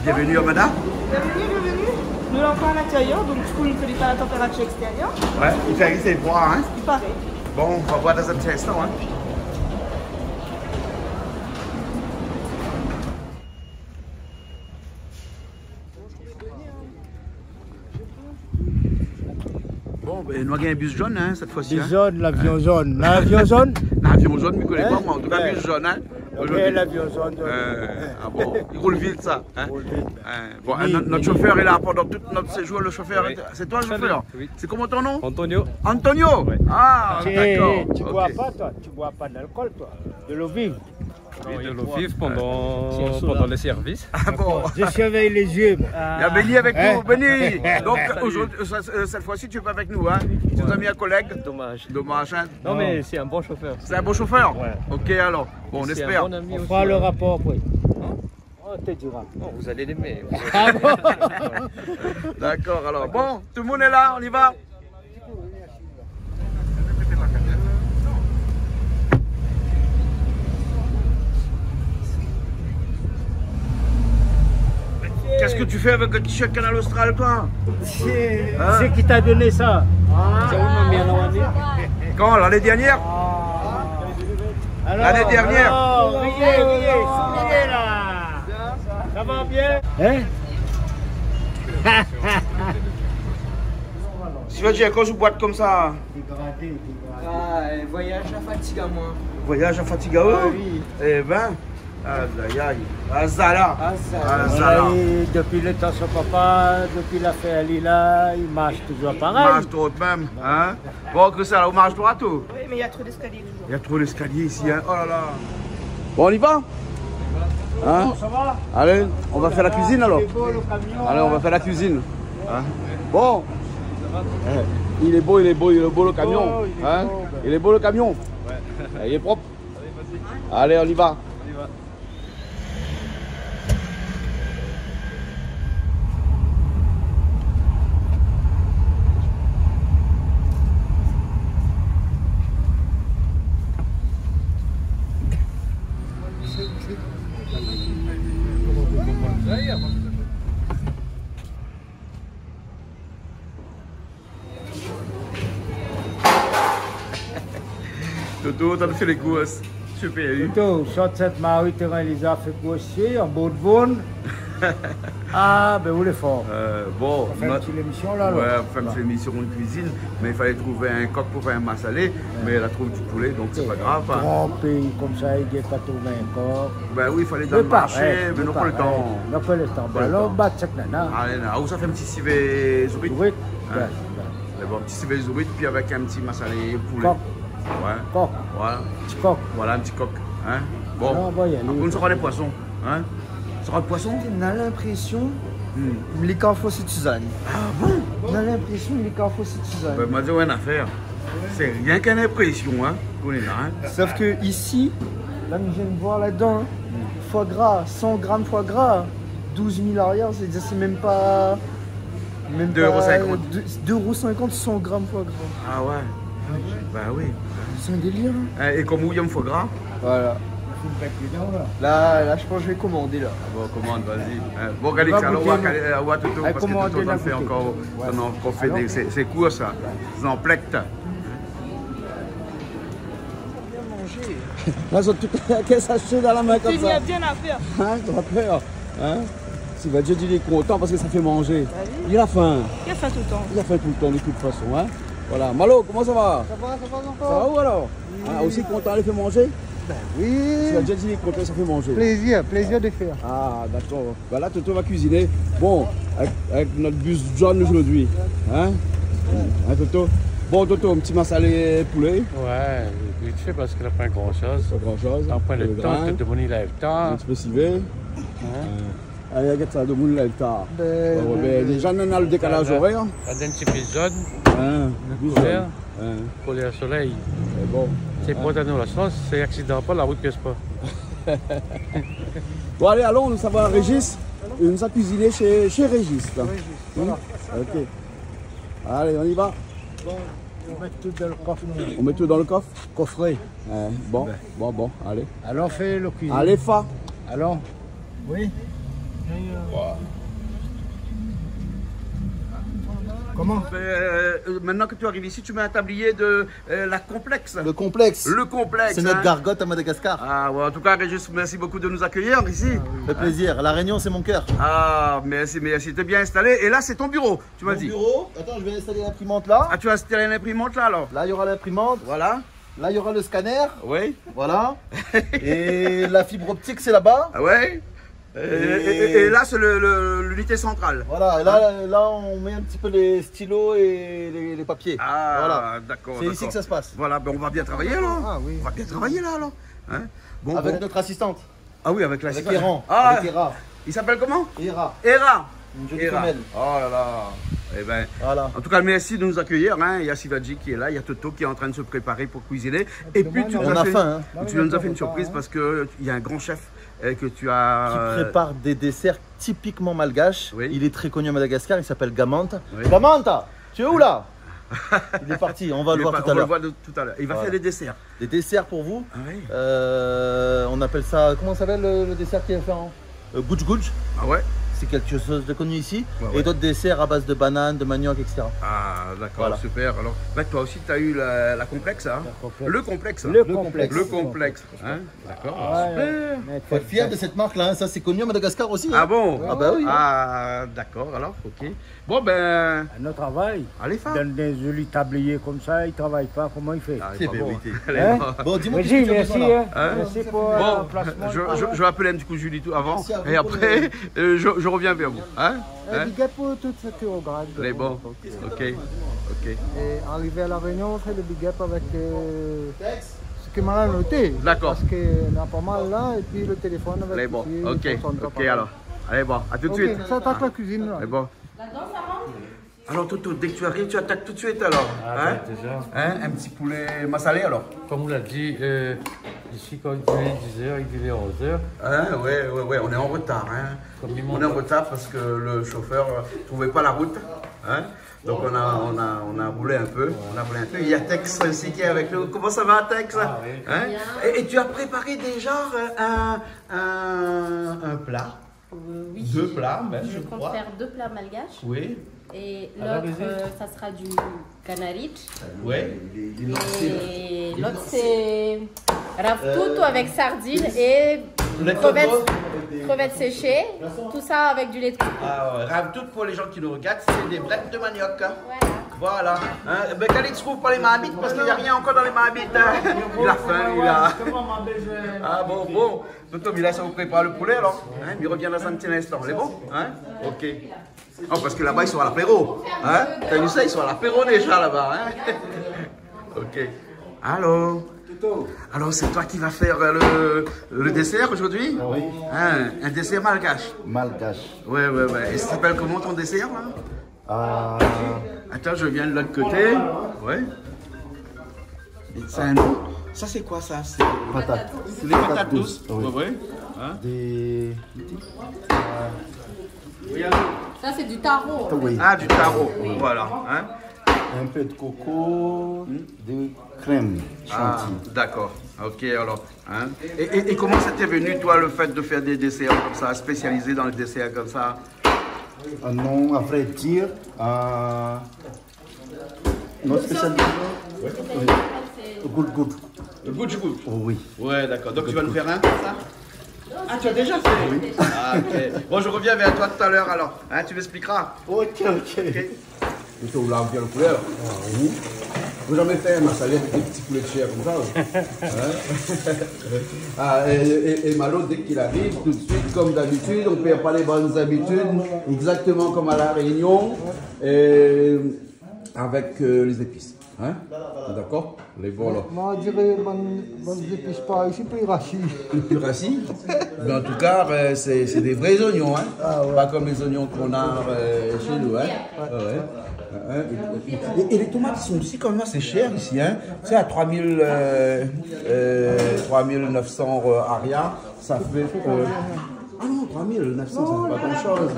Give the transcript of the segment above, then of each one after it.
Bienvenue, Amanda. Bienvenue. Nous l'entrons à l'intérieur, donc du coup, il ne connaît pas la température extérieure. Ouais, il fait risquer froid, hein. Il paraît. Bon, on va voir dans un petit instant, hein. Bon, ben, nous avons un bus jaune, hein, cette fois-ci. Bus jaune, l'avion jaune. L'avion jaune? L'avion jaune, je ne connais pas, moi. En tout cas, bus jaune, hein. Ok, l'avion jaune. Ah bon, il roule vite, ça. Hein? Il roule vite. Bon, notre chauffeur est là pendant tout notre séjour. Le chauffeur, Oui. C'est toi le chauffeur? Oui. C'est comment ton nom? Antonio. Antonio? Ouais. Ah, d'accord. Tu Ok. bois pas, toi? Tu bois pas d'alcool, toi? De l'eau vive? Oui, de l'eau vive pendant les services. Ah bon. Je surveille les yeux, moi. Il y a Benny avec nous, Hein? Benny. Donc aujourd'hui, cette fois-ci, tu es pas avec nous, hein? Tu nous as mis un collègue. Dommage. Dommage, hein? Non, mais c'est un bon chauffeur. C'est un bon chauffeur? Ouais. Ok, alors. Bon, on C'est espère. un bon ami On aussi. fera le rapport, oui. On te dira. Oh, vous allez l'aimer. Ah bon? D'accord, alors. Bon, tout le monde est là, on y va? Qu'est-ce que tu fais avec le t-shirt Canal Austral, toi? C'est qui t'a donné ça? Quand? L'année dernière? L'année dernière. Alors, riez, souriez là. Ça va bien? Hein? Si tu vas dire quand je boite comme ça, Voyage à fatigue à moi. voyage à Fatigaou? Ah oui. Eh ben, aïe aïe, Azala. Voilà, et depuis le temps son papa, depuis l'affaire Lila, il marche toujours pareil. Marche droit même, hein? Bon, que ça, là, on marche droit tout. Oui, mais il y a trop d'escaliers toujours. Il y a trop d'escaliers ici, hein? Oh là là. Bon, on y va? Hein? Ça va? Allez, on va faire la cuisine alors. C'est beau le camion. Allez, on va faire la cuisine. Hein? Bon. Il est beau le camion. Il est Hein? beau, ben. Il est beau le camion. Il est propre. Allez, on y va. Toto, t'as fait les courses. Super. Plutôt, sorte cette Marie Terrain Elisa fait grossier, en beau de bonne. Ah, ben vous les fort. Bon, On fait une petite émission là. ouais, on fait une petite émission de cuisine, mais il fallait trouver un coq pour faire un massalé, mais elle a trouvé du poulet, donc c'est pas grave. Hein. Grand pays comme ça, il n'y a pas trouvé encore. Ben oui, il fallait dans le marché, mais non pas le temps. Non pas le temps. Pas le Alors, temps. bat cette nana. Allez, là, où ça fait un petit civet zoubit? Oui, Hein? Mais bon, un petit civet zoubit, puis avec un petit massalé poulet. Coq. Ouais. Coq, Voilà. petit coq. Voilà un petit coq. Hein? Bon, Non, bon, y aller. on sera des poissons. Hein? Ça sera de poissons? On a l'impression qu'il est qu'en faux Suzanne. Ah bon? On a l'impression qu'il est qu'en faux Suzanne. Ben, m'a dit une affaire. C'est rien qu'une impression, hein? Qu'on est là, hein? Sauf que ici, là, nous viens de voir là-dedans, foie gras, 100 grammes foie gras, 12 000 arrière, c'est-à-dire c'est même pas. Même 2,50 2,50 €, 100 grammes foie gras. Ah ouais? Ben oui. C'est un délire. Hein. Et comme où il y a un foie gras? Voilà. Là, je pense que je vais commander là. Bon, commande, vas-y. Bon, regardez Va ça, alors, on goûter, va tout parce que commander tout la on fait goûter. encore, Ouais. on a encore fait Alors? ces courses, ça. C'est en plecte. Là, ils ont tout qu'est-ce que ça dans la main comme Il y a ça. bien à faire. Hein, tu as peur? Hein? Si va Dieu dit qu'il est content parce que ça fait manger. Il a faim. Il y a faim tout le temps. Il a faim tout le temps de toute façon. Hein? Voilà. Malo, comment ça va? Ça va où alors? Ah, aussi content, il fait manger? Oui. Si va Dieu dit qu'il est content, ça fait manger. Plaisir de faire. Ah, d'accord. Ben là, Toto va cuisiner. Bon, avec notre bus jaune aujourd'hui. Hein? Hein, Toto? Bon, Toto, un petit massalé poulet. Ouais, vite fait parce qu'il n'a pas grand-chose. Pas grand-chose. T'en prends le temps, grain, tout le monde il a le un temps. petit peu civet. Allez, regarde ça, de monde là, le tard. Déjà, on a le décalage horaire. Un petit peu jaune, Hein? le Bus couvert, jaune. Hein? collé au soleil. C'est bon. C'est pour donner la chance, c'est accident pas, la route ne casse pas. Bon, allez, allons, nous savons à Régis. Il nous a cuisiné chez Régis. Là. Voilà. Ok. Allez, on y va. On met tout dans le coffre. On met tout dans le coffre. Coffret. Bon, allez. Alors, fais le cuisine. Allez, Fa. Alors? Oui. Comment? Maintenant que tu arrives ici, tu mets un tablier de la complexe. Le complexe. Le complexe. C'est notre hein. gargote à Madagascar. Ah, ouais, en tout cas, Régis, merci beaucoup de nous accueillir ici. Le plaisir. La Réunion, c'est mon cœur. Ah, merci, merci. T'es bien installé. Et là, c'est ton bureau, tu m'as Mon dit. bureau. Attends, je vais installer l'imprimante là. Ah, tu as installé l'imprimante là alors? Là, il y aura l'imprimante. Voilà. Là, il y aura le scanner. Oui. Voilà. Et la fibre optique, c'est là-bas. Ah ouais. Et là, c'est l'unité centrale. Voilà. Et là, on met un petit peu les stylos et les papiers. Ah, voilà. d'accord. C'est ici que ça se passe. Voilà, ben on va bien travailler alors. Ah oui. On va bien travailler là alors. Hein, bon, Avec bon. notre assistante. Ah oui, avec Avec l'assistante. Eran. Ah, Avec Hera. il s'appelle comment? Hera. Hera. Une jolie Hera. femelle. Oh là là. Eh ben, Voilà. en tout cas, merci de nous accueillir. Hein. Il y a Sivaji qui est là, il y a Toto qui est en train de se préparer pour cuisiner. Et puis tu nous On as a fait, faim, tu nous as fait une surprise parce qu'il y a un grand chef que tu as. Qui prépare des desserts typiquement malgaches. Oui. Il est très connu à Madagascar, il s'appelle Gamanta. Oui. Gamanta, tu es où là? Il est parti, on va Il le est voir pas- tout à l'heure. On va le voir tout à l'heure. Il va Voilà. faire des desserts. Des desserts pour vous. Ah oui. On appelle ça, comment s'appelle le dessert qui est fait en Gouj Gouj. Ah ouais. C'est quelque chose de connu ici. Ouais, ouais. Et d'autres desserts à base de bananes, de manioc, etc. Ah d'accord, Voilà. super. Alors, bah, toi aussi, tu as eu la complexe, hein? complexe. Le complexe. Le complexe. Le complexe. Hein? D'accord. Mais Faut être fier de cette marque-là, hein. Ça c'est connu à Madagascar aussi. Ah hein. bon? Ah bah oui. Ah d'accord, alors, ok. Bon ben, notre travail, allez faire. dans des jolis tabliers comme ça, il ne travaille pas, comment il fait? Ah, C'est pas bon. vérité. Allez, Hein? bon. Bon, dis-moi Vas-y, qu'est-ce que tu as merci, besoin là. hein. Merci pour Bon, l'emplacement. je vais appeler un petit coup Julie tout avant Merci à vous et pour après je reviens vers vous. Hein? Hein? Big up pour tout ce que regarde. Allez, bon, ok, ok. Et arrivé à la Réunion, on fait le big up avec ce que m'a noté. D'accord. Parce qu'il y en a pas mal là, et puis le téléphone avec Allez, bon, ici, ok, on s'entend ok pas. alors. Allez, bon, à tout de Ok, suite. ça attaque la cuisine là. Allez, bon. Alors Toto, dès que tu arrives, tu attaques tout de suite alors. Ah, Hein? déjà. Hein? Un petit poulet massalé alors. Comme vous l'a dit, ici, quand il est 10h, il est 11h. Hein? Ouais, on est en retard. Hein? Comme il On est en retard parce que le chauffeur ne trouvait pas la route. Hein? Donc on a roulé un peu. On a roulé un peu. Il y a Tex aussi qui est avec nous. Comment ça va Tex? Ah, oui. Hein? Et tu as préparé déjà un plat? Oui. Deux plats même, je Je compte crois. faire 2 plats malgaches. Oui. Et Alors, l'autre, vas-y. ça sera du canarich. Oui. Et l'autre, c'est ravtuto avec sardines et crevettes séchées. Tout ça avec du lait de coco. Alors, tout pour les gens qui nous regardent, c'est des brettes de manioc. Hein. Voilà. Hein? Ben, Khalid ne trouve pas les marmites parce qu'il n'y a rien encore dans les marmites. Hein. Il a faim, il a. Ah bon. Donc, Tom, il a ça vous prépare le poulet alors. Hein? Il revient dans un petit instant. Il est bon? Hein? Ok. Oh, parce que là-bas, ils sont à l'apéro. Hein? T'as vu ça? Ils sont à l'apéro déjà là-bas. Hein? Ok. Allô? Alors, c'est toi qui vas faire le dessert aujourd'hui? Oui. Hein? Un dessert malgache. Malgache. Ouais. Et ça s'appelle comment ton dessert là? Ah, Attends, je viens de l'autre côté. Ouais. C'est un nom. Ça, c'est quoi ça? C'est patate. des patates douces. Oui. Ouais. Hein? Des. Ça, c'est du taro. Oui. Ah, du taro. Voilà. Hein? Un peu de coco, de crème Ah, chantilly. d'accord. Ok, alors. Hein? Et comment ça t'est venu, toi, le fait de faire des desserts comme ça, spécialisés dans les desserts comme ça? Non, à vrai dire, notre spécialité. Good, good. Le goût du goût. Oh, oui. Ouais, d'accord. Donc, tu vas nous faire un comme ça? Ah, tu as déjà fait? Oui. Ah, ok. Bon, je reviens vers toi tout à l'heure alors. Hein, tu m'expliqueras. Ok. Il faut vouloir bien le poulet. Oui. Vous jamais fait un massalé avec des petits poulets de chair comme ça? Ah, et Malo, dès qu'il arrive, tout de suite, comme d'habitude, on ne perd pas les bonnes habitudes, exactement comme à La Réunion, et avec les épices. Hein? D'accord? Les bons là. Moi, je dirais, bonne épices pas ici, puis rachis. Plus racine. Mais en tout cas, c'est des vrais oignons, hein? Pas comme les oignons qu'on a chez nous. Hein? Et les tomates sont aussi quand même assez chères ici. Hein? Tu sais, à 3900 aria, ça fait. Ah non, 3900, ça fait pas grand chose.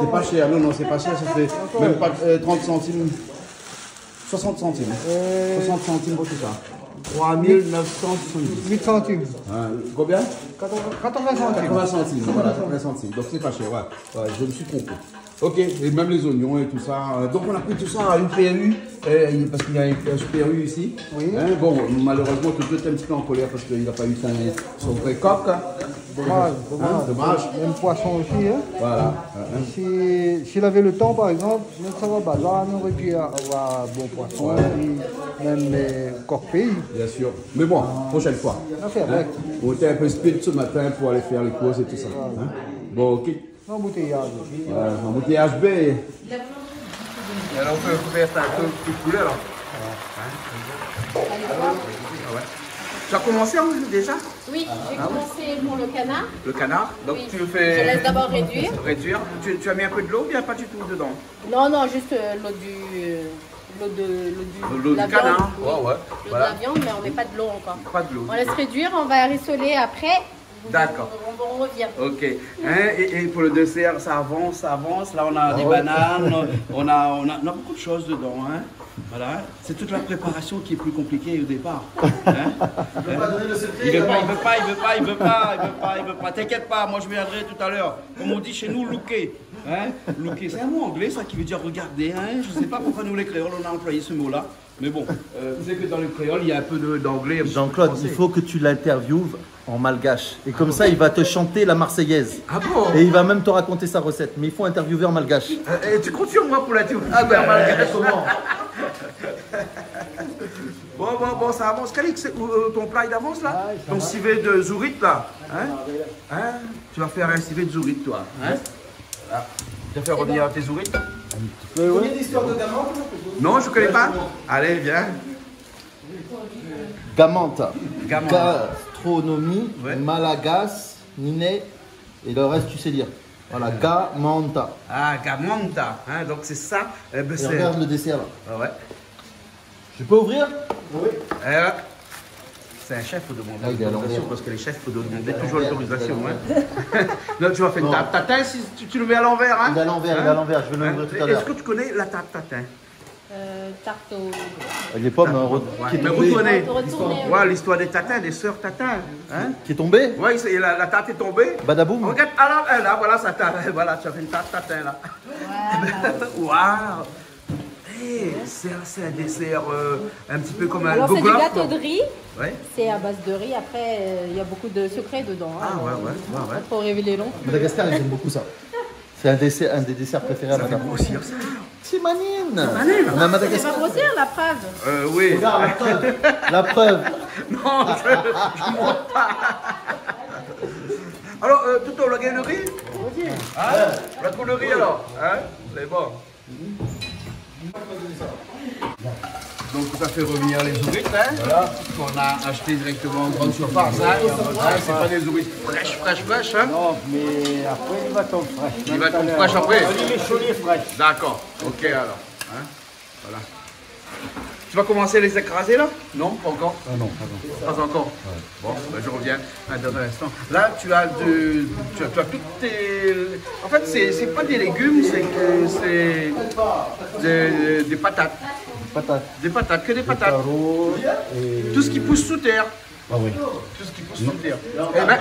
C'est pas cher, non, c'est pas cher, ça fait même pas 30 centimes. 60 centimes. 60 centimes pour tout ça. 3970. 8 centimes. Combien? 80 centimes. 80 centimes, voilà, 80 centimes. Donc c'est pas cher, ouais. Ouais, je me suis trompé. Ok, et même les oignons et tout ça. Donc on a pris tout ça à une PMU, parce qu'il y a une PMU ici. Oui. Hein, bon, malheureusement, tout est un petit peu en colère parce qu'il n'a pas eu son vrai coq. Dommage, Hein, dommage. Même poisson aussi. Hein. Voilà. S'il avait le temps, par exemple, même ça va bazar, on aurait pu avoir bon poisson, et même coq pays. Bien sûr. Mais bon, prochaine fois. Affaire, Hein, on était un peu speed ce matin pour aller faire les courses et tout ça. Hein. Bon, ok. Embouteillage. Embouteillage B. Alors on peut faire un peu de poulet alors. Tu as commencé déjà? Oui, j'ai commencé pour le canard. Le canard. Donc Oui. tu le Je fais laisse d'abord réduire. réduire. Tu as mis un peu de l'eau ou bien pas du tout dedans? Non, non, juste l'eau L'eau la du canard. viande, oui. Ouais, ouais. L'eau Voilà. de la viande, mais on met pas de l'eau encore. Pas de l'eau. On laisse réduire, on va rissoler après. D'accord. On revient. Ok. Hein, et pour le dessert, ça avance, ça avance. Là, on a des bananes, on a beaucoup de choses dedans. Hein. Voilà. C'est toute la préparation qui est plus compliquée au départ. Hein. Il veut pas. T'inquiète pas, moi je viendrai tout à l'heure. Comme on dit chez nous, looker. Hein. Looker, c'est un mot anglais, ça, qui veut dire regarder. Hein. Je sais pas pourquoi nous les créoles, on a employé ce mot-là. Mais bon, vous savez que dans le créole, il y a un peu d'anglais. Jean-Claude, il faut que tu l'interviewes en malgache. Et comme ça, il va te chanter la Marseillaise. Ah bon? Et il va même te raconter sa recette. Mais il faut interviewer en malgache. Et tu comptes sur moi pour la tuer? Ah ben, comment? Bon, ça avance. Calix, ton plat il avance là? Ton civet de zourite là? Hein? Tu vas faire un civet de zourite toi? Hein? Ah. Tu vas faire revenir tes zourites? Tu connais l'histoire de Gaman? Non, je ne connais pas. Allez, viens. Gamanta. Gamanta. Gastronomie, Ouais. Malagas, Niné, et le reste tu sais lire. Voilà, Gamanta. Ah, Gamanta. Hein, donc c'est ça. Ben, Et c'est... regarde le dessert là. Ah ouais. Je peux ouvrir? Oui. C'est un chef, il faut demander Ah, il est à l'autorisation l'envers. parce que les chefs, il faut demander toujours l'autorisation. Hein. Non, tu vas faire une tarte tatin si tu le mets à l'envers. Hein. Il est à l'envers, il est à l'envers. Je vais l'ouvrir tout à l'heure. Est-ce que tu connais la tarte tatin? Tarte au... Les pommes qui est Mais tombée. retournez. Retournez, oui. Ouais, l'histoire des tatins, des sœurs tatins. Hein? Qui est tombée? Oui, la tarte est tombée. Badaboum. Regarde, alors, là, voilà, ça voilà, tu as fait une tarte tatin là. Waouh! Hey, c'est un dessert un petit peu comme un Alors c'est du goglof, gâteau quoi. de riz. Ouais. C'est à base de riz. Après, il y a beaucoup de secrets dedans. Hein. Ah ouais. Pas trop révéler long. Madagascar, ils aiment beaucoup ça. C'est un des desserts préférés à Ça fait Madame. grossir ça. C'est manine. manine. On a C'est Madagascar. pas grossir la preuve. Oui. Regarde, la preuve. La preuve. Non, je ne monte pas. Alors, Toto, la galerie? Hein? La coulerie alors? Hein? C'est bon. Donc ça fait revenir les zourites, hein, voilà, qu'on a acheté directement en grande surface. Hein, c'est pas des zourites fraîches. Hein. Non, mais après, il va tomber fraîche. Il va tomber fraîche après. Il est chaud, il est fraîche. D'accord, ok alors. Hein, voilà. Tu vas commencer à les écraser là? Non, pas encore. Ah non, pardon. Pas encore. Bon, ben, je reviens dans un instant. Là, tu as tu as toutes tes. En fait, c'est pas des légumes, c'est des patates. Patate. Des patates, que des patates. Carreaux et... Tout ce qui pousse sous terre. Ah oui. Tout ce qui pousse sous terre.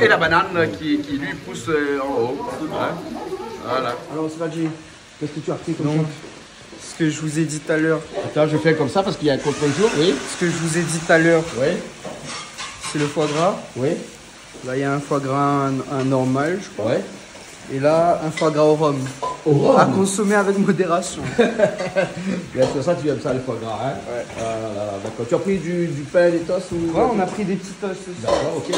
Et la banane qui lui pousse en haut. Hein. Voilà. Alors, Sradji, qu'est-ce que tu as pris comme ça? Ce que je vous ai dit tout à l'heure. Attends, je fais comme ça parce qu'il y a un contre-jour, oui. Ce que je vous ai dit tout à l'heure, Oui. c'est le foie gras. Oui. Là, il y a un foie gras un normal, je crois. Oui. Et là, un foie gras au rhum. Au rhum. À consommer avec modération. Bien sûr, ça, tu aimes ça, le foie gras, hein? Ouais. Voilà, d'accord. Tu as pris du pain d'étosse ou... Ouais, on a pris des petites os aussi. D'accord, ok.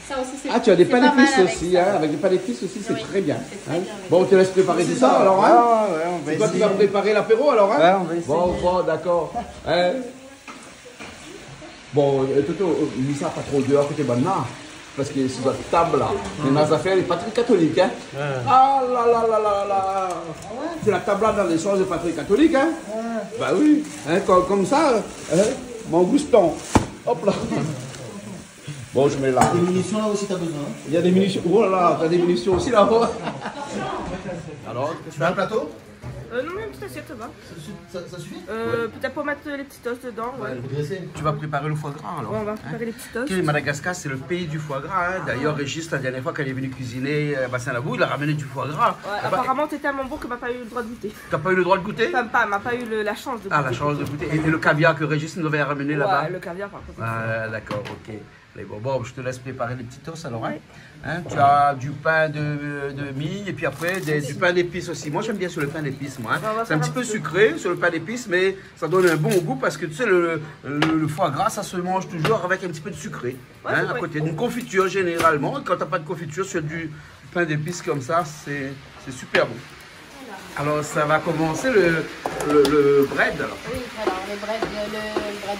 Ça aussi, c'est Ah, tu as des c'est pains pas mal d'épices avec aussi, ça. hein? Avec des pains d'épices aussi, c'est Oui, très bien. c'est très Hein. bien, oui. Bon, on te laisse préparer tout ça, alors, hein? Ouais, on va C'est toi qui essayer. vas préparer l'apéro, alors, hein? Ouais, on va essayer. Bon, d'accord. Hein? Bon, Toto, mis ça pas trop dehors, que t'es bonne là. Parce que sur notre table, là, les nas affaires, les patries catholiques, hein? Ah là là là là là! C'est la table là dans les choses de patrie catholique, hein? Bah oui, hein, comme ça, hein? Mon gouston. Hop là! Bon, je mets là. Des munitions là aussi, t'as besoin. Hein. Il y a des munitions. Oh là là, t'as des munitions aussi là-haut. Alors, Tu veux un plateau? Non, mais une petite assiette, ça va. Ça suffit? Peut-être pour mettre les petits os dedans. Ouais. Tu vas préparer le foie gras alors? Ouais, on va préparer les petits os. Ok, Madagascar, c'est le pays du foie gras. Hein. D'ailleurs, Régis, la dernière fois qu'elle est venue cuisiner à Bassin-Labou, il a ramené du foie gras. Ouais, apparemment, t'es tellement bon qu'elle m'a pas eu le droit de goûter. T'as pas eu le droit de goûter? Elle m'a pas eu la chance de goûter. Ah, la chance de goûter. Et le caviar que Régis nous avait ramené là-bas? Ouais, le caviar par contre. Ah, d'accord, ok. Mais bon, je te laisse préparer les petits os alors. Hein. Hein, tu as du pain de mie et puis après du pain d'épices aussi. Moi, j'aime bien sur le pain d'épices, moi. Hein. C'est un petit peu sucré sur le pain d'épices, mais ça donne un bon goût parce que tu sais, le foie gras, ça se mange toujours avec un petit peu de sucré. Ouais, hein, à côté d'une confiture généralement. Quand tu n'as pas de confiture sur du pain d'épices comme ça, c'est super bon. Alors, ça va commencer le bread. Alors. Oui, alors le bread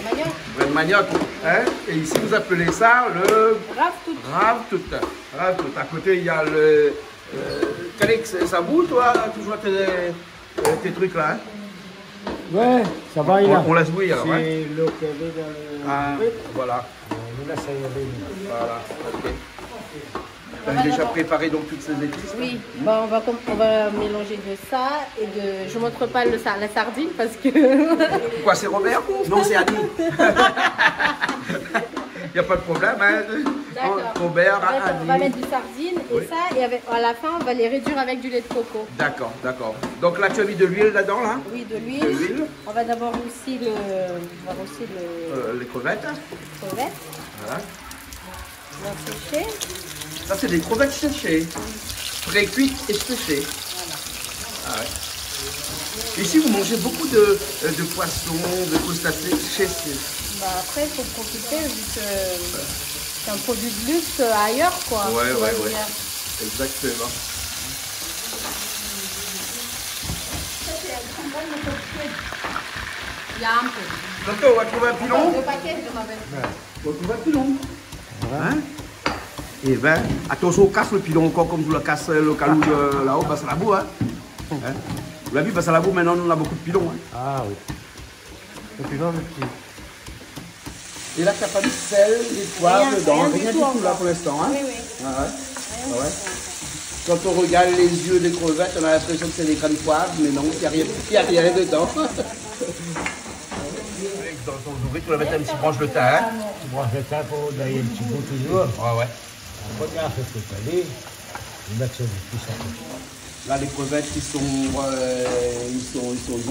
manioc. Bread manioc. Hein? Et ici, vous appelez ça le Ravtout. Ravtout. À côté, il y a le... Calix, ça bout, toi, toujours tes trucs là hein? Ouais, ça va, il a. On laisse bouillir alors. C'est Hein? l'eau qu'il y avait dans le... Ah, voilà. Nous, là, ça y est. Voilà, ok. Tu as déjà préparé donc toutes ces épices? Oui, bon, on va mélanger de ça et de... Je ne montre pas la sardine parce que... Pourquoi, c'est Robert? Non, c'est Annie. Il n'y a pas de problème. Hein? D'accord. Robert, On va Annie. mettre du sardine et Oui. ça, et à la fin, on va les réduire avec du lait de coco. D'accord, d'accord. Donc là, tu as mis de l'huile là-dedans, là? Oui, de De l'huile. l'huile. On va d'abord aussi Les crevettes. crevette. Voilà. On va sécher. Ça, c'est des crevettes séchées. Pré-cuites et séchées. Ah ouais. Ici, vous mangez beaucoup de poissons, de crustacés séchés. Bah, après, il faut profiter vu que c'est un produit de luxe ailleurs, quoi. Ouais, on va ouais. dire. Exactement. Il y a un peu. Donc, on va trouver un pilon. Le paquet, je m'appelle. On va trouver un pilon. Hein? Et ben, attention, on casse le pilon encore comme vous le casse le calou là-haut, Bassin-Labou. Hein? Hein? Vous l'avez vu, Bassin-Labou, maintenant, on a beaucoup de pilons. Hein? Ah oui. Le pilon, le petit. Et là, tu n'as pas mis sel, des poivres dedans, rien du rien du tout tout là encore. pour l'instant. Hein? Oui, oui. Ah ouais. Ah ouais. Quand on regarde les yeux des crevettes, on a l'impression que c'est des crânes poivres, mais non, il n'y a rien dedans. Dans ton nourriture, tu vas mettre un petit branche de thym. Hein? Tu branches le temps pour d'aller un petit peu toujours. Ah ouais. On regarde ce que tu as dit. On met ça du plus à côté. Là, les crevettes, ils ont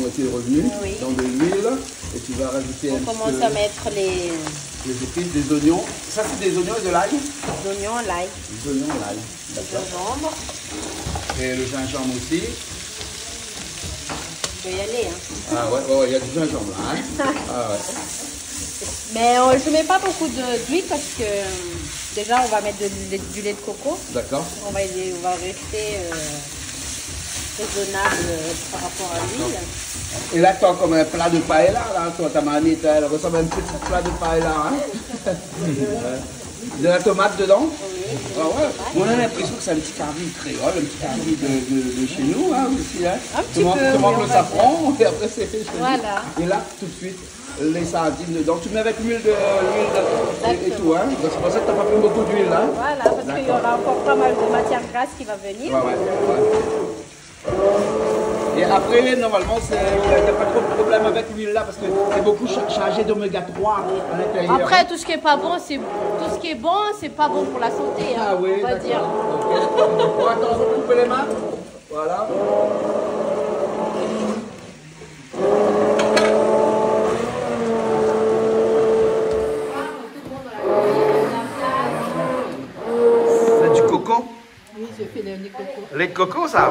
été revenus Oui. dans de l'huile. Et tu vas rajouter On un petit commence peu à mettre les épices, des oignons. Ça, c'est des oignons et de l'ail? oignons, l'ail, Des oignons, l'ail. le D'accord. gingembre. Et le gingembre aussi. Je vais y aller. Hein. Ah ouais, il y a du gingembre là. Hein? Ah ouais. Mais je ne mets pas beaucoup d'huile parce que déjà, on va mettre du lait de coco. D'accord. On va rester raisonnable par rapport à l'huile. Et là, tu as comme un plat de paella, là, toi, ta manette, elle ressemble à un petit plat de paella, hein? De la tomate dedans? Oui. Ah ouais. On a l'impression que c'est un petit carvi créole, un petit carvi de chez nous, hein, aussi, hein? Un petit peu, Tu manges oui, le on va safran, et après c'est fait. Voilà. Et là, tout de suite, les sardines dedans. Tu mets avec l'huile et tout, hein? Donc c'est pour ça que tu n'as pas pris beaucoup d'huile, là. Voilà, parce qu'il y aura encore pas mal de matière grasse qui va venir. Ouais. Et après, normalement, il n'y a pas trop de problème avec l'huile là parce que c'est beaucoup chargé d'oméga 3 à l'intérieur. Après, tout ce qui est pas bon, c'est pas bon pour la santé, hein, Ah oui, on va d'accord. dire. Bon, attention, couper les mains. Voilà. C'est du coco? Oui, je fais le lait de coco. Lait de coco, ça?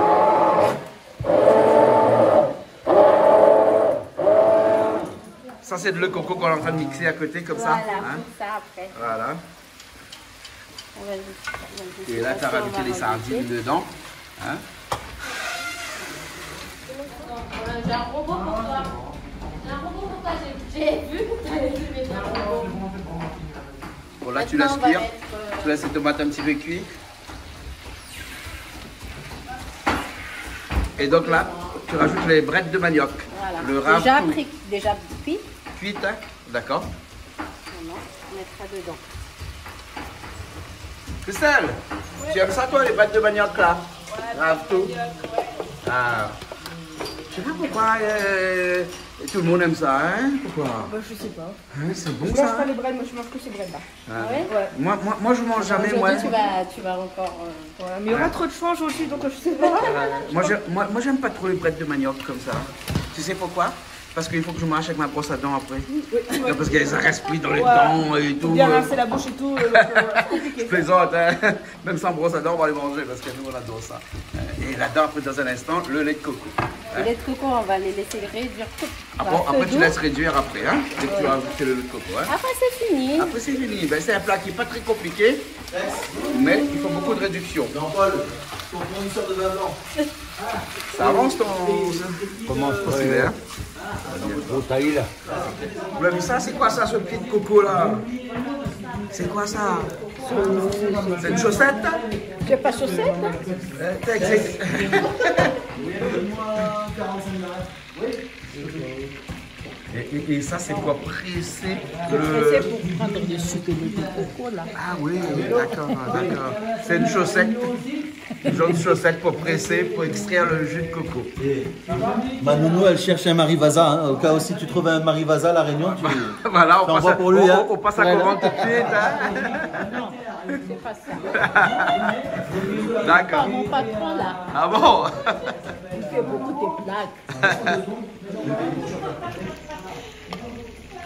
Ça, c'est de lait de coco qu'on est en train de mixer à côté, comme ça. Voilà, Hein? tout ça après. Voilà. On va juste- Et là, tu as rajouté les sardines dedans. Hein? J'ai un robot pour toi. J'ai un robot pour toi. J'ai vu que tu allais mettre un robot. Bon, là, tu Maintenant, laisses on va cuire. mettre, Tu laisses les tomates un petit peu cuire. Et donc là, tu rajoutes les brettes de manioc. Voilà. Le rave Déjà cuit. cuite, hein? D'accord. Maintenant, on mettra dedans. Christelle, tu aimes ça toi, les brettes de manioc là? Rave tout. Ah. Je sais pas pourquoi tout le monde aime ça, hein? Pourquoi? Bah, je sais pas. Hein, c'est bon Je ça? mange pas les breads, moi je mange que ces breads là. Ah ouais? Ouais. Moi je mange jamais, moi. Aujourd'hui, tu vas encore. Voilà, mais il y aura trop de change aussi, donc je sais pas. Moi j'aime pas trop les breads de manioc comme ça. Tu sais pourquoi? Parce qu'il faut que je mange avec ma brosse à dents après. Oui. Parce que ça reste pris dans les dents et tout. Bien rincer la bouche et tout, donc c'est compliqué. Je plaisante, hein. Même sans brosse à dents, on va les manger parce que nous on adore ça. Et là-dedans, après, dans un instant, le lait de coco. Le lait de coco, on va les laisser réduire tout. Après, tu laisses réduire après, hein, dès que tu as ajouté le lait de coco. Hein. Après, c'est fini. Après, c'est fini. Ben, c'est un plat qui n'est pas très compliqué, mais il faut beaucoup de réduction. Jean-Paul, ton fournisseur de vin blanc. Ça avance ton. Comment ton civet, hein. Gros taille là. Vous avez vu ça? C'est quoi ça, ce pied de coco là? C'est quoi ça? C'est une chaussette? Tu n'as pas chaussette? Et ça, c'est quoi? Presser Pressé pour prendre du sucre de coco là. Ah oui, d'accord. C'est une chaussette. Une jaune chaussette pour presser, pour extraire le jus de coco. Ma nounou, elle cherche un Marivasa. Hein. Au cas où si tu trouves un Marivasa à La Réunion, tu voilà, on passe à Voilà. commande tout de suite. Hein. Non, c'est pas ça. D'accord. Mon patron là, Ah bon? il fait beaucoup de plaques.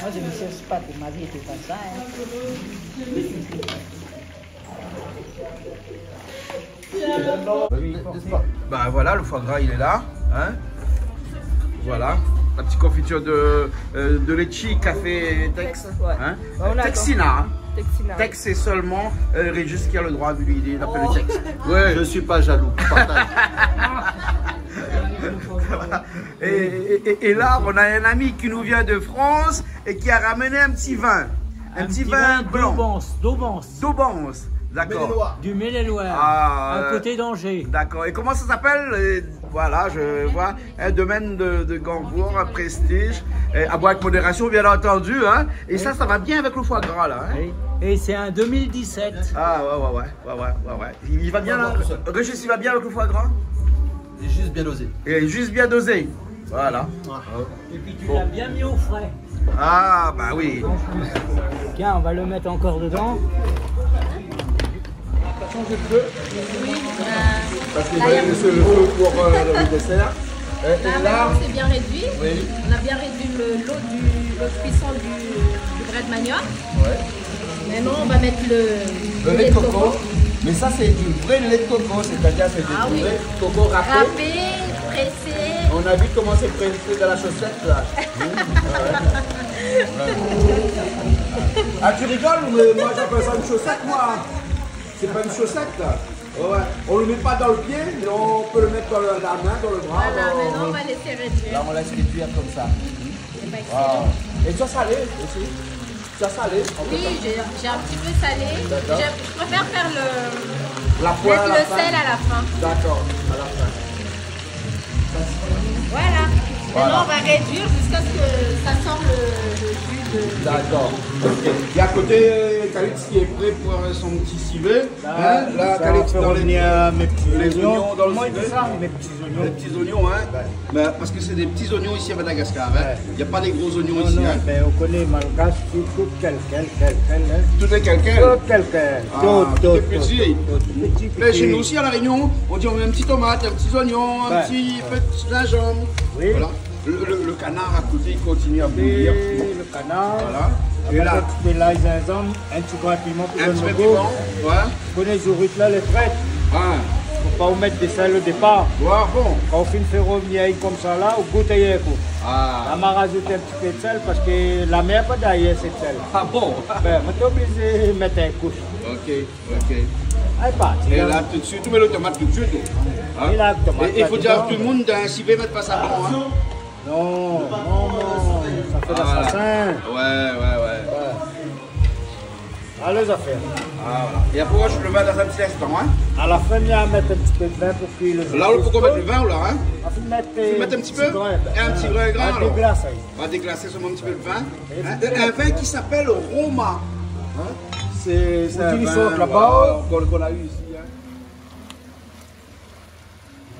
Moi, je ne cherche pas que ma vie était comme ça. Bah voilà, le foie gras il est là. Hein. Voilà, la petite confiture de litchi café Tex. Ouais. Hein. On a Texina. Hein. Texina. Tex c'est seulement Régis qui a le droit, lui il appelle le Tex. Ouais. Je suis pas jaloux. Partage. Et là, on a un ami qui nous vient de France et qui a ramené un petit vin. Un petit vin blanc. D'Aubance. D'accord. Du Maine-et-Loire, Ah, à côté d'Angers. D'accord. Et comment ça s'appelle? Voilà, je vois un domaine de Gambourg, un prestige, à boire avec modération, bien entendu. Hein. Et ça va bien avec le foie gras, là. Hein. Et c'est un 2017. Ah, ouais. Il va bien, là. Régis, il va bien avec le foie gras? Il est juste bien dosé. Il est juste bien dosé. Voilà. Et puis tu l'as bien mis au frais. Ah, bah oui. Tiens, on va le mettre encore dedans. Parce qu'il va laisser le feu pour le dessert. Là, c'est bien réduit. Oui. On a bien réduit l'eau de cuisson du bread manioc. Ouais. Maintenant, on va mettre le lait de coco. Mais ça, c'est du vrai lait de coco, c'est-à-dire c'est du vrai coco râpé. Râpé, pressé. On a vu comment c'est pressé dans la chaussette là. Ah, tu rigoles, mais moi j'appelle ça une chaussette, moi. C'est pas une chaussette là. Ouais. On le met pas dans le pied, mais on peut le mettre dans la main, dans le bras. Voilà, maintenant on va laisser réduire. Là, on laisse réduire comme ça. C'est pas excellent. Et tu as salé aussi? Tu as salé? Oui, j'ai un petit peu salé. Je préfère faire la poêle mettre le sel à la fin. D'accord, à la fin. Voilà. Maintenant, on va réduire jusqu'à ce que ça sorte le jus de... D'accord. Okay. Et à côté, Calix qui est prêt pour son petit civet. Là, Calix dans les oignons dans le civet. Mes petits oignons. Les petits oignons, hein. Mais parce que c'est des petits oignons ici à Madagascar. Hein. Il n'y a pas des gros oignons ici. Hein. Ben, on connaît malgache, tout quelqu'un. Tout est quelqu'un. Tout quelqu'un. Tout est petit. Mais chez nous aussi à La Réunion, on dit on met un petit tomate, un petit oignon, un petit gingembre. Oui. Voilà. Le canard à côté, il continue à bouillir. Le canard. Voilà. Et Avec là, un petit peu l'ail, gingembre, un petit grain de piment pour un le petit peu goût. piment. Ouais. Vous connaissez les ourites là, les frettes. Ah. Faut pas vous mettre des sels au départ. Ouais, bon. Quand on fait une ferroviaille comme ça là, on goûte hier quoi. Ah. On m'a rajouté un petit peu de sel parce que la mer pas d'ailleurs c'est de sel. Ah bon. Ben, on est obligé de mettre un couche. Ok, ok. Allez, parti. Et là, tout de suite, tu mets le tomate tout de suite. Hein? Et là, tomate Et il faut dire à là-dedans. tout le monde d'un civet, mettre pas ça bon. Hein? Non, ça fait Voilà. l'assassin. Ouais. Allez, les affaires. Ah, voilà. Et après, je le mets dans un petit instant. Hein? À la fin, il y a à mettre un petit peu de vin pour cuire le Là, on peut mettre le vin ou là? Hein? On peut mettre, mettre un petit peu? grain. Un petit grain grand, À alors. déglacer. On va déglacer seulement un petit peu de vin. Un vin qui s'appelle Roma. Hein? C'est un utilise vin autre là-bas. qu'on a eu ici.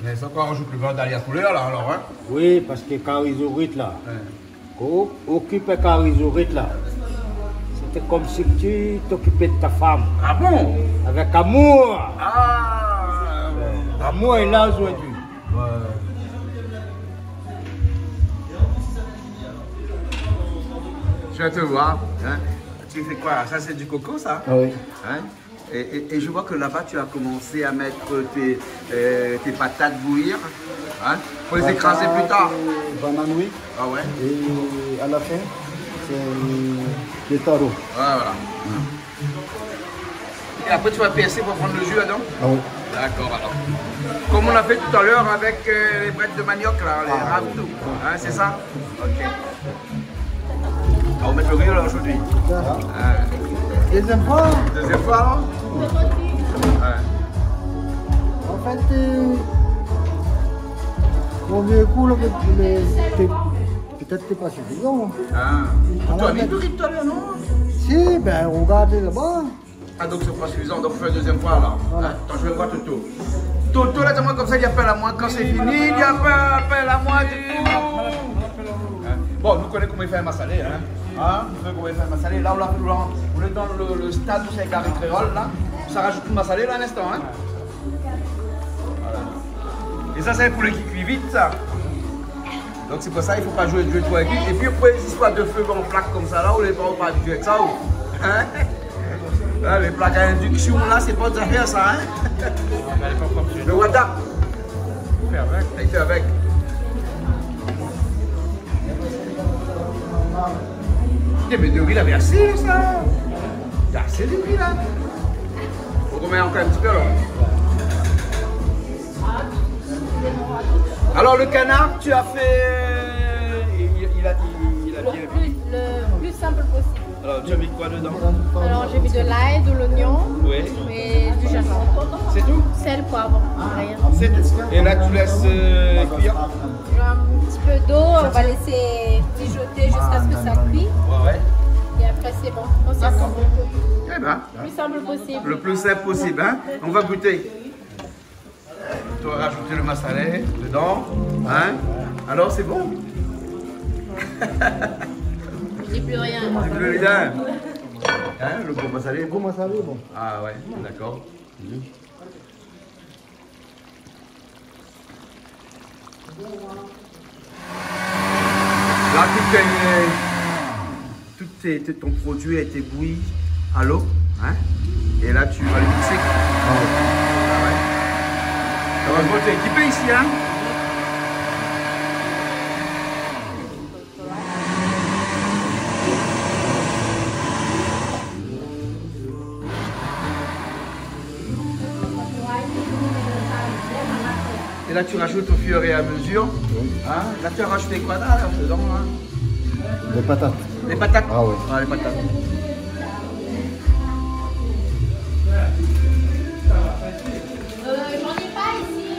Hein? Mais ça encore rajoute le beurre d'aller à couleur là alors, hein? Oui, parce que Carizorite là, occupe Carizorite là, c'était comme si tu t'occupais de ta femme. Ah bon? Avec amour. Ah! Amour est là aujourd'hui. Je vais te voir. Hein? Tu fais quoi? Ça, c'est du coco, ça? Oui. Hein? Et je vois que là-bas, tu as commencé à mettre tes patates bouillir. Hein? Pour les écraser plus tard. Banane, oui. Ah ouais? Et à la fin, c'est des tarots. Voilà. Et après, tu vas percer pour prendre le jus là-dedans? Ah oui. D'accord, alors. Comme on a fait tout à l'heure avec les brettes de manioc, là, les ravdou. Hein, c'est ça? Ok. On va mettre le riz là aujourd'hui. Deuxième fois, Deuxième fois, alors? Ouais. en fait, mon vieux coup, là, peut-être t'es pas suffisant. Ah. Tu as mis du riz tout à l'heure, non? Si, ben regardez là-bas. Ah, donc c'est pas suffisant, donc fais la deuxième fois là. Voilà. Attends, je vais voir Toto. Toto, là, dis-moi comme ça, il appelle à moi quand c'est fini, il appelle à moi du tout. Bon, nous connaissons comment il fait un massalé, hein. Nous connaissons comment il fait un massalé. Là, on est dans le stade où c'est avec la créole, là. Ça rajoute une massalé là, un instant, hein. Voilà. Et ça, c'est pour les qui cuit vite, ça. Donc c'est pour ça, il ne faut pas jouer trop avec lui. Et puis, pour les histoires de feu en plaque comme ça, là, on n'est pas habitué avec ça, hein. Là, les plaques à induction, là, c'est pas derrière ça, hein. Le WhatsApp. Il fait avec. Mais de riz, il avait assez, ça. Il y a assez de riz, là. Faut qu'on mette encore un petit peu, alors. Alors, le canard, tu as fait... Il a Le plus simple possible. Alors, tu as mis quoi dedans? Alors j'ai mis de l'ail, de l'oignon Oui. et du gingembre. C'est tout? Sel, poivre, rien. C'est tout. Et là, tu laisses cuire? Un petit peu d'eau, on va laisser mijoter jusqu'à ce que ça cuit. Ouais. Et après c'est bon. On s'en sort. Eh ben, Le plus simple possible. le plus simple possible, hein? On va goûter. Tu vas rajouter le massalé dedans, hein? Alors, c'est bon? Je dis plus rien. C'est plus rien. Hein? Le gros massalé? Gros massalé, bon. Ah ouais, d'accord. Là, tout ton produit a été bouilli à l'eau, hein? Et là, tu vas le mixer. Ah ouais. Heureusement, tu es équipé ici, hein? Et là, tu rajoutes au fur et à mesure. Hein? Là, tu as rajouté quoi là, dedans hein? Des patates. Les patates? Ah oui. Ah, les patates. J'en ai pas ici.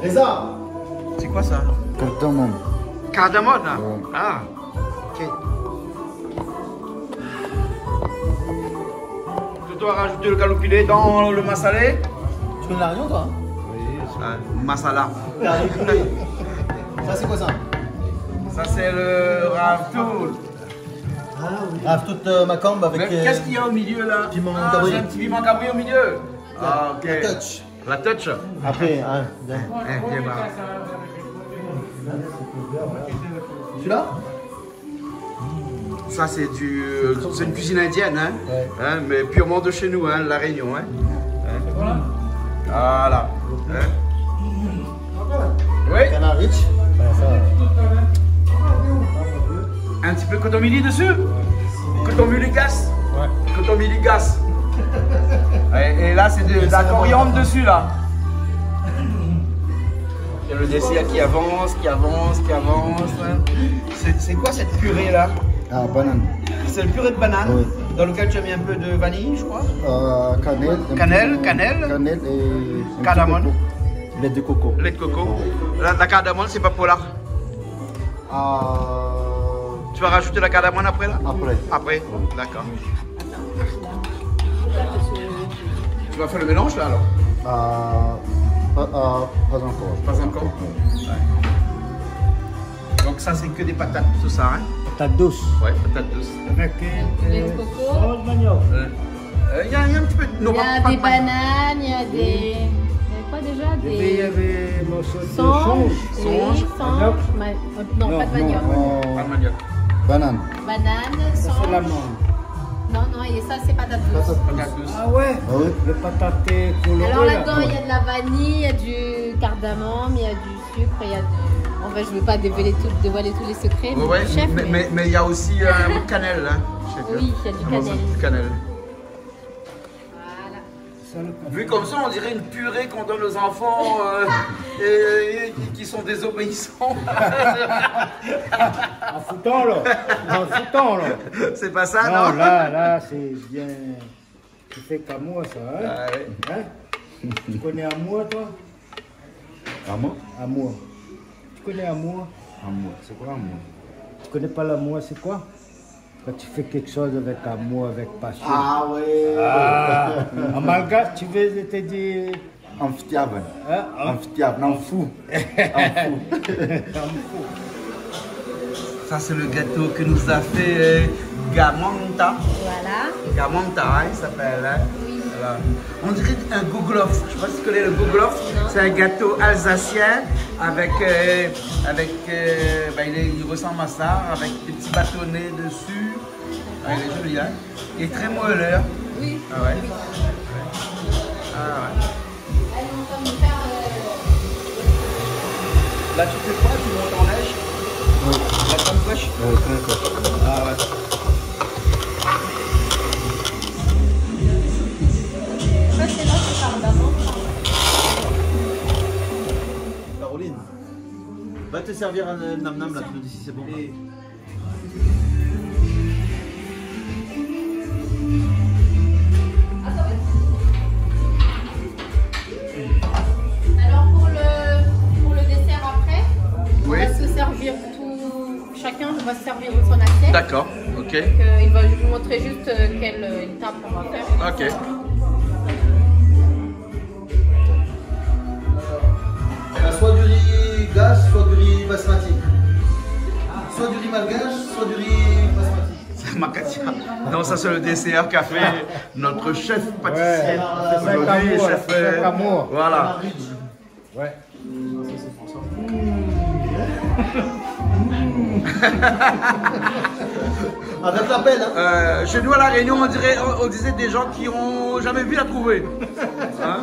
Reza. C'est quoi ça? Cardamome. Cardamone là? Ouais. Ah, ok. Tu dois rajouter le calopilé dans le massalé? Tu connais l'arion, toi? Masala. Ça, c'est quoi ça? Ça, c'est le ravtoul. Ah, toute macambe avec. Mais qu'est-ce qu'il y a au milieu là? Piment Ah, cabri. c'est un petit piment cabri au milieu. Ah, ok. La touch. La touch. Après, hein, viens. Viens voir. Celui-là? Ça, c'est une cuisine indienne, hein? Ouais. Hein, mais purement de chez nous, hein, La Réunion. Hein? Voilà. Hein? Oui, Canard rich. Ouais, ça. un petit peu de coton mili dessus. Coton muligas. Ouais. Coton miligas. Et là, c'est de la coriandre dessus, là. Il y a le dessert qui avance, qui avance, qui avance. Hein. C'est quoi cette purée, là? Ah, banane. C'est une purée de banane, Oui. dans lequel tu as mis un peu de vanille, je crois. Cannelle. Cannelle, cannelle. Cannelle et. Cardamone. Lait de coco. Lait de coco. La cardamone, c'est pas polar. Tu vas rajouter la cardamone après là? Après. Après, d'accord. Tu Tu vas faire le mélange là alors? Pas encore. Pas encore. Ouais. Donc ça c'est que des patates, tout ça, hein? Patate douce. Ouais, patates douces. Avec Lait de coco. sauce manioc. Il y a un petit peu. Non, Il y a pas des de bananes, il y a des. Il y a quoi déjà? Il y avait morceau de Songe. songe. Oui, songe. Non, pas de manioc. Pas de manioc. Banane. Banane, C'est songe. l'amande. Non, non, et ça c'est patate douce. Patates douces. Ah ouais? Ah oui. Le patate coloré. Alors là. là-dedans, il y a de la vanille, il y a du cardamome, il y a du sucre, il y a du. En fait, je ne veux pas dévoiler tous les secrets, Ouais, chef. mais il y a aussi un bout de cannelle, hein? chef. Oui, il y a du Un cannelle. bout de cannelle. Voilà. Ça, le Vu comme ça, on dirait une purée qu'on donne aux enfants qui sont désobéissants. En foutant là. En foutant là. C'est pas ça, Non, non? là, c'est bien. Tu fais qu'à moi, ça, hein? Ah, ouais. Hein? Tu connais Amour, toi? Amour? Amour. Tu connais Amour? Amour. C'est quoi amour? Tu connais pas l'amour, c'est quoi? Quand tu fais quelque chose avec amour, avec passion. Ah ouais. En malgache, tu veux te dire. Amphithéâtre. Hein? Amphithéâtre. Non, fou. Ça, c'est le gâteau que nous a fait Gamanta. Voilà. Gamanta, hein, il s'appelle. Hein? Voilà. On dirait un gouglof. Je ne sais pas si tu connais le gouglof. C'est un gâteau alsacien avec. Il ressemble à ça, avec des petits bâtonnets dessus. Ah, il est joli, hein? Il est très moelleux. Oui. Ah ouais? Ah ouais. Allez, on va nous faire. Là, tu fais quoi? Tu montes en neige? La crème fraîche? Ah ouais. Ça, c'est notre cardamome. Caroline, va te servir un nam-nam là, tu nous dis si c'est bon. Alors, pour le dessert après, on Oui. va se servir tout. Chacun va se servir de son assiette. D'accord, ok. Il va vous montrer juste quelle étape on va faire. Ok. Soit du riz gâche, soit du riz basmati. Soit du riz malgache, soit du riz basmati. C'est Makatia. Non, ça c'est le dessert qu'a fait notre chef pâtissier. c'est Aujourd'hui, Amour, chef. c'est Amour. Voilà. Ouais. Arrête la peine, hein. Chez nous à La Réunion, on disait des gens qui n'ont jamais vu la trouver. Hein?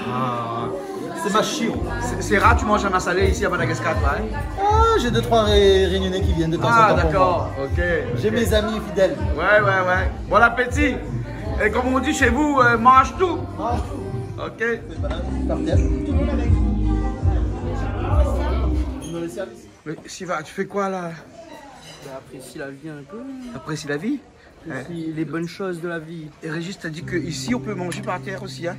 Ah. C'est ma chiro. C'est rare, tu manges un massalé ici à Madagascar, toi, hein? Ah, j'ai 2-3 réunionnais qui viennent de temps en temps. Ah, pour d'accord, moi. ok. J'ai mes amis fidèles. Ouais. Bon appétit. Et comme on dit chez vous, mange tout. Ah, Ok. par terre. Mais Siva, tu fais quoi là? Apprécie la vie un peu. Apprécie la vie? Apprécie les bonnes choses de la vie. Et Régis t'a dit qu'ici on peut manger par terre aussi, hein?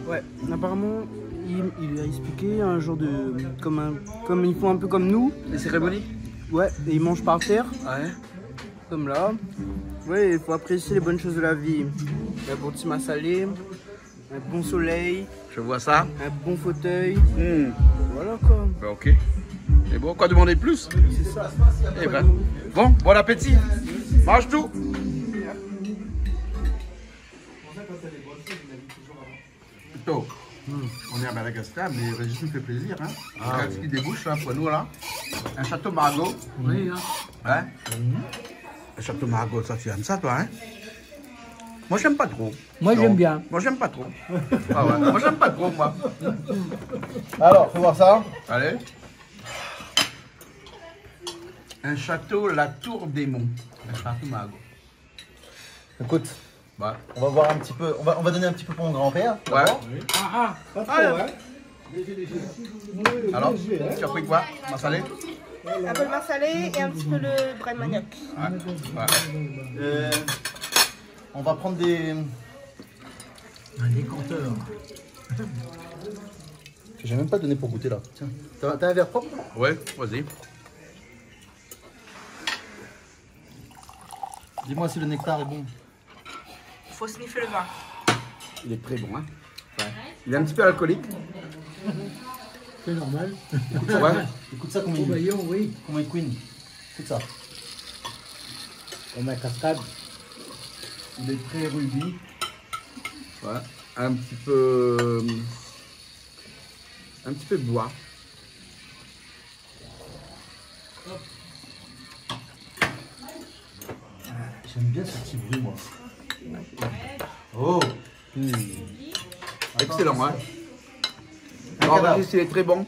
Ouais, apparemment, il a expliqué un genre de. Comme ils font un peu comme nous. Les cérémonies? Ouais, et ils mangent par terre, Ouais. comme là. Ouais, il faut apprécier les bonnes choses de la vie. Un bon petit massalé, un bon soleil, Je vois ça. un bon fauteuil. Hmm. Voilà quoi. Bah, ok. Et bon, quoi demander de plus? C'est ça. Eh ben, bon appétit. Mange tout. Plutôt. On est à Madagascar, mais Régis nous fait plaisir. Hein? Regarde ce qui débouche là pour nous là. Un château Margaux. Oui, hein. Hein? Un château Margaux, ça tu aimes ça toi, hein? Moi j'aime pas trop. Moi, Non. j'aime bien. Moi j'aime pas trop. Ah ouais. Moi j'aime pas trop moi. Alors, faut voir ça. Allez. Un château, la Tour des Monts. Un château Margaux. Écoute, Ouais. on va voir un petit peu. On va donner un petit peu pour mon grand-père. Ouais. Pas trop, Ah, hein? Alors, tu as pris quoi? Massalé? Un peu le massalé et un petit peu le brin de manioc. Ouais. On va prendre des. Un décanteur. J'ai même pas donné pour goûter là. Tiens, t'as un verre propre? Ouais, vas-y. Dis-moi si le nectar est bon. Faut sniffer le vin. Il est très bon, hein. Ouais. Il est un petit peu alcoolique. C'est normal. Ouais. Écoute ça comme une Oui. Comme une queen. Écoute ça. Comme un cascade. Il est très rubis. Ouais. Un petit peu bois. J'aime bien ce petit bruit, moi. Oh. Excellent, hein. Alors, Régis, il est très bon.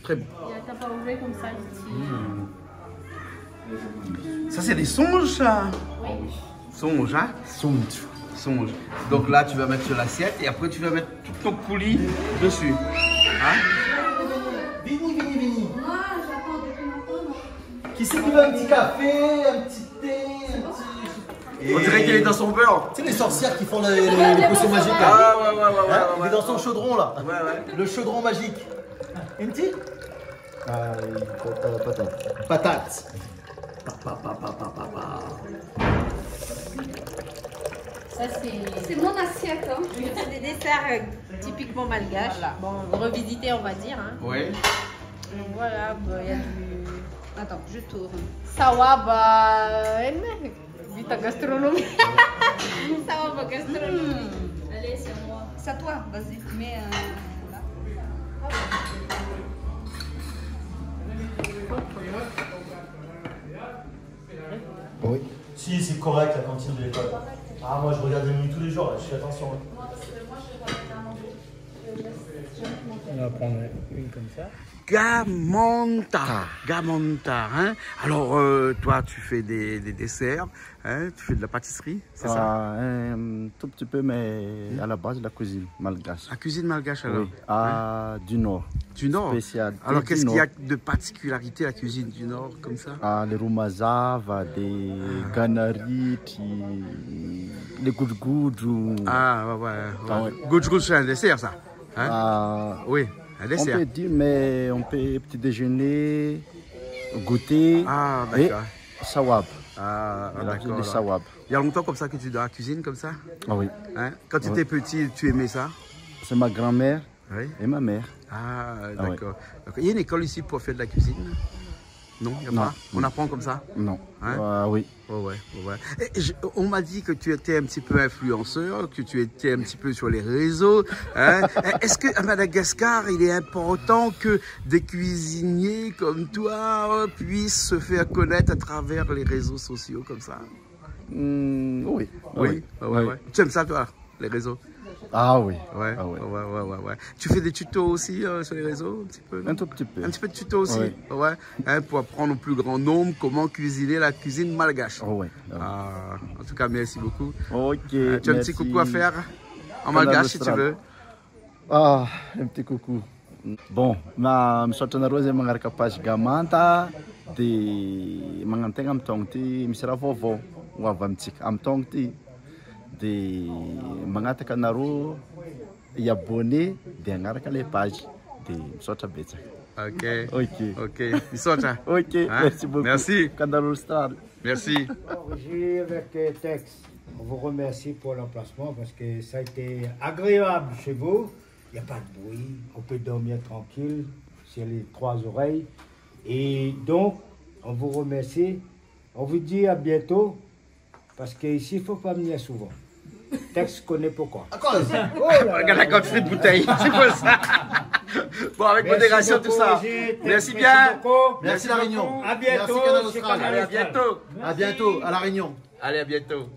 Très bon. T'as pas ouvert comme ça ici. Ça, c'est des songes, ça. Oui. Songes, hein. Songe. Donc là, tu vas mettre sur l'assiette et après, tu vas mettre tout ton coulis dessus. Hein? Vini. Qui c'est qui veut un petit café, un petit thé, un petit... On dirait qu'il est dans son beurre. Tu sais les sorcières qui font les potions magiques là. Ah ouais. Hein, il est dans son chaudron là. Ouais. Le chaudron magique. Une petite patate. Ça, c'est mon assiette. Hein. C'est des desserts typiquement malgaches. Voilà. Bon, revisité, on va dire. Hein. Ouais. Donc voilà, il y a du... Attends, je tourne. Sawab, vita gastronomie. Sawab gastronomie. Allez, c'est à moi. C'est à toi, vas-y. Mais là. Oui. Si, c'est correct la cantine de l'école. Ah, moi je regarde les menus tous les jours, là. Je fais attention. Hein. On va prendre une comme ça. Gamonta, hein. Alors, toi, tu fais des desserts, hein, tu fais de la pâtisserie, c'est ça? Un tout petit peu, mais à la base, la cuisine malgache. La cuisine malgache, alors? Oui, du Nord. Du Nord? Spécial. Alors, qu'est-ce qu'il y a de particularité à la cuisine du Nord, comme ça? Les roumazava, des ganaris, les goudgoudou. Ouais. Goudgoudou, c'est un dessert, ça? Hein? Oui. On peut dire, mais on peut petit déjeuner, goûter et sawab. D'accord. Le sawab. Il y a longtemps comme ça que tu es dans la cuisine, comme ça? Ah oui. Hein? Quand tu étais petit, tu aimais ça? C'est ma grand-mère et ma mère. D'accord. Il y a une école ici pour faire de la cuisine? Non, il n'y a pas? On apprend comme ça? Non. Hein? Oui. Ouais. On m'a dit que tu étais un petit peu influenceur, que tu étais un petit peu sur les réseaux. Hein? Est-ce qu'à Madagascar, il est important que des cuisiniers comme toi puissent se faire connaître à travers les réseaux sociaux comme ça? Oui. Tu aimes ça, toi, les réseaux? Ah oui. Ouais. Tu fais des tutos aussi sur les réseaux, un petit peu? Un tout petit peu. Un petit peu de tutos aussi? Ouais. Hein, pour apprendre au plus grand nombre comment cuisiner la cuisine malgache. En tout cas, merci beaucoup. Ok. Tu as un petit coucou à faire en malgache si tu veux? Un petit coucou. Bon, je suis en train de faire page gamanta de mangantenga amtongti misra vovo wa vamtik amtongti de mangataka naro y abonné de angaraka les pages de Misota Betsa. Ok. Misota. Ok, merci beaucoup. Merci. Merci. J'ai avec Tex, on vous remercie pour l'emplacement parce que ça a été agréable chez vous. Il n'y a pas de bruit, on peut dormir tranquille sur les trois oreilles. Et donc, on vous remercie. On vous dit à bientôt parce qu'ici, il ne faut pas venir souvent. Tex connaît pourquoi. À cause. Regarde la quantité de bouteilles, c'est pour ça. Bon, avec modération, tout ça. Merci bien. Merci La Réunion. À bientôt. Merci Canal Austral. Allez, à bientôt. À bientôt, à La Réunion. Allez, à bientôt.